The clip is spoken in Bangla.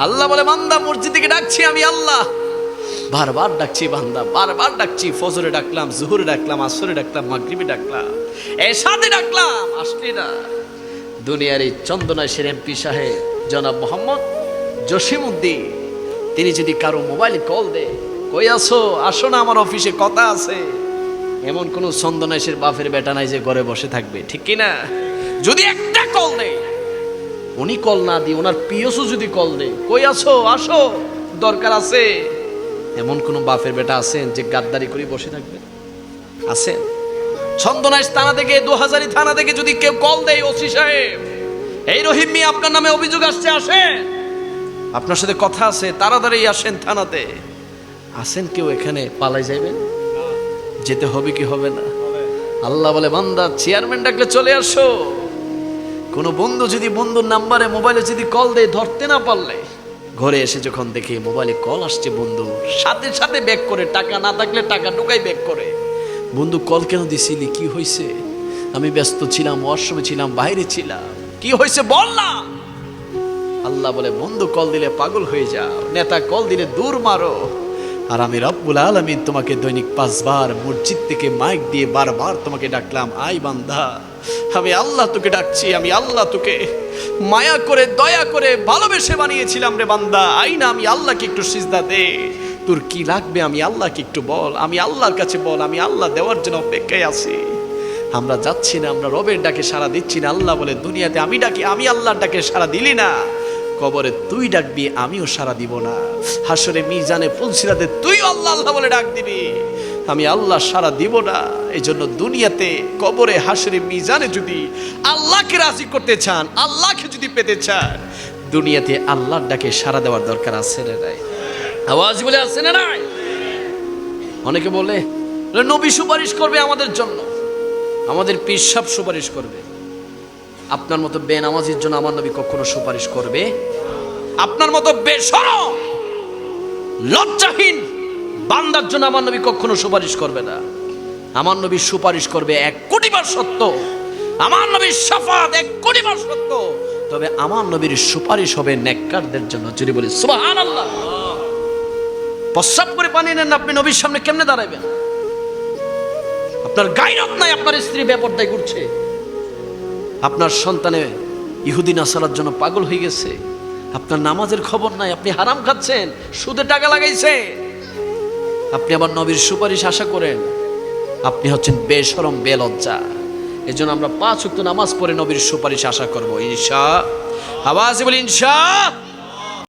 আল্লাহ বলে বান্দা মসজিদ থেকে ডাকছি আমি আল্লাহ, বারবার ডাকছি বান্দা, বারবার ডাকছি। ফজরে ডাকলাম, জোহরে ডাকলাম, আসরে ডাকলাম, মাগরিবে ডাকলাম, এশাতে ডাকলাম, আসলি না। দুনিয়ার এই চন্দনাইশের এমপি সাহেব জনাব মোহাম্মদ জসিমউদ্দিন, তিনি যদি কারো মোবাইলে কল দেয়, কই আসো, আসো না আমার অফিসে কথা আছে, এমন কোন চন্দনাইশের বাপের বেটা নাই যে ঘরে বসে থাকবে, ঠিক কিনা? যদি একটা কল দেয়, উনি কল না দিয়ে ওনার পিএসও যদি কল দেয়, কই আসো, আসো, দরকার আছে, এমন কোন বাপের বেটা আছেন যে গাদ্দারি করে বসে থাকবে? আছেন? চন্দনাইশ থানা থেকে, 2000 থানা থেকে যদি কেউ কল দেয়, ওসি সাহেব এই রহিম মিয়া আপনার নামে অভিযোগ আসছে, আসেন, আপনার সাথে কথা আছে, তাড়াতাড়ি আসেন থানাতে। আসেন কেউ এখানে পালাই যাইবেন? যেতে হবে কি হবে না? আল্লাহ বলে বান্দা চেয়ারম্যান ডাকলে চলে আসো। কোন বন্ধু যদি বন্ধুর নাম্বারে মোবাইলে যদি কল দেয়, ধরতে না পারলে ঘরে এসে যখন দেখে মোবাইলে কল আসছে বন্ধু, সাথে সাথে ব্যাক করে, টাকা না থাকলে টাকা ঢুকাই ব্যাক করে। বন্ধু কল কেন দিছিলি, কি হয়েছে? আমি ব্যস্ত ছিলাম, ওয়াশরুমে ছিলাম, বাইরে ছিলাম, কি হয়েছে বল না। আল্লাহ বলে বন্ধু কল দিলে পাগল হয়ে যাও, নেতা কল দিলে দূর মারো, আর আমি রব্বুল আলামিন তোমাকে দৈনিক 5 বার মসজিদ থেকে মাইক দিয়ে বারবার তোমাকে ডাকলাম, আই বান্দা, আমি আল্লাহ তোকে ডাকছি, আমি আল্লাহ তোকে মায়া করে, দয়া করে, ভালোবেসে বানিয়েছিলাম রে বান্দা, আই না, আমি আল্লাহকে একটু সিজদা দে, তোর কি লাগবে আমি আল্লাহকে একটু বল, আমি আল্লাহর কাছে বল, আমি আল্লাহ দেওয়ার জন্য অপেক্ষায় আছি। আমরা যাচ্ছি না, আমরা রবের ডাকে সাড়া দিচ্ছি না। আল্লাহ বলে দুনিয়াতে আমি ডাকি, আমি আল্লাহর ডাকে সাড়া দিলি না, কবরে তুই ডাকবি, আমিও সাড়া দিব না, হাসরে মিজানে ফুলসিরাতে তুই আল্লাহ আল্লাহ বলে ডাক দিবি, আমি আল্লাহ সাড়া দিব না। এই জন্য দুনিয়াতে, কবরে, হাসরে মিজানে যদি আল্লাহকে রাজি করতে চান, আল্লাহকে যদি পেতে চান, দুনিয়াতে আল্লাহর ডাকে সাড়া দেওয়ার দরকার আছে না নাই? আওয়াজ বলে আছে না নাই? অনেকে বলে নবী সুপারিশ করবে আমাদের জন্য, আমাদের পীর সাহেব সুপারিশ করবে। আপনার মতো বেনামাজির জন্য আমার নবী কখনো সুপারিশ করবে? আপনার মতো বেশরম লজ্জাহীন বান্দার জন্য আমার নবী কখনো সুপারিশ করবে না। আমার নবী সুপারিশ করবে 1 কোটি বার সত্য, আমার নবীর শাফাত 1 কোটি বার সত্য, তবে আমার নবীর সুপারিশ হবে নেককারদের জন্য। যদি বলি সুবহানাল্লাহ। প্রস্রাব করে পানি নেন, আপনি নবীর সামনে কেমনে দাঁড়াবেন? আপনার গায়রত নাই, আপনার স্ত্রী বেপরদায় ঘুরছে, আপনার সন্তানে ইহুদি নাসারার জন্য পাগল হয়ে গেছে, আপনার নামাজের খবর নাই, আপনি হারাম খাচ্ছেন, সুদে টাকা লাগাইছে, আপনি আবার নবীর সুপারিশ আশা করেন? আপনি হচ্ছেন বেশরম, বেলজ্জা। এজন্য আমরা 5 ওয়াক্ত নামাজ পড়ে নবীর সুপারিশ আশা করব ইনশাআল্লাহ। আওয়াজে বলি ইনশাআল্লাহ।